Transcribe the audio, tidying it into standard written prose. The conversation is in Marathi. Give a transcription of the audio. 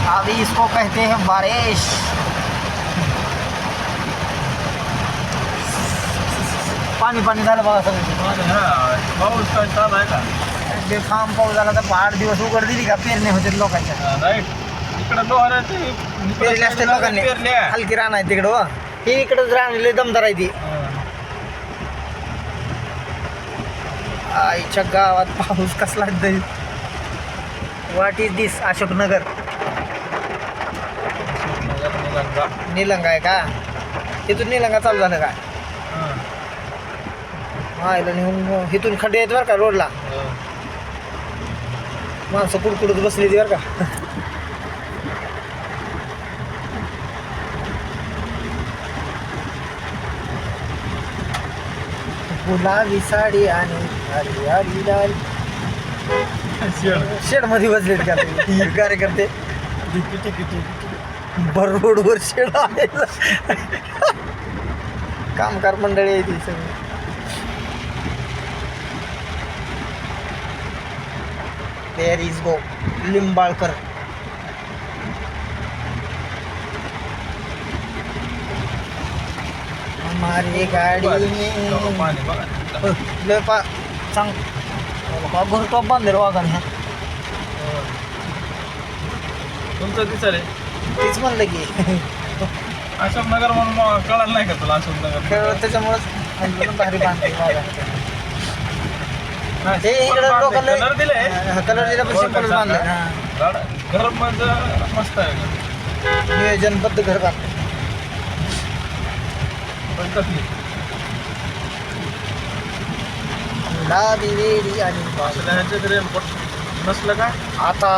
अभी इसको कहते हैं बारिश। पाणी पाणी झालं बघा सगळं। पाऊस काय चालू आहे का? बेफाम पाऊस झाला तर 8 दिवस उघड दिली का पेरणे होते लोकांच्या। राईट. इकडं डोहराचे पेरले असते लोकांनी, पेरल्या. हलकी रान आहे तिकडं हो, ही इकडंच रानले दमदार आहे ती। आईच्या गावात पाऊस कसला दै। व्हॉट इज दिस? अशोकनगर निलंगा आहे का? तिथून निलंगा चालू झालं का? हा इथून खड्डे आहेत बरं का रोडला, माणसं कुडकुडत बसली ती बरं का। गुलाबी साडी आणि हरियाली लाल शेड मध्ये बसलेत का ते कार्यकर्ते? भर रोडवर शेड आहे, कामगार मंडळी आहे ती सगळी। देयर इज गो लिंबाळकर। हमारी गाडी पाणी बघा. लय सांग घर टॉप बांधले वागाने ह्या। तुमचं दिसले तेच म्हणलं की अशोकनगर म्हणून कळलं नाही का तुला? अशोकनगर त्याच्यामुळेच भारी बांधले वागाने। हे इकडे लोकांना कलर दिले, कलर दिला पण सिंपल बांधले। घर म्हणजे मस्त आहे, नियोजनबद्ध घर बांधले। पण कसली गुलाबी वेडी आणि असं ह्याच्यात रेनकोट नसलं का? आता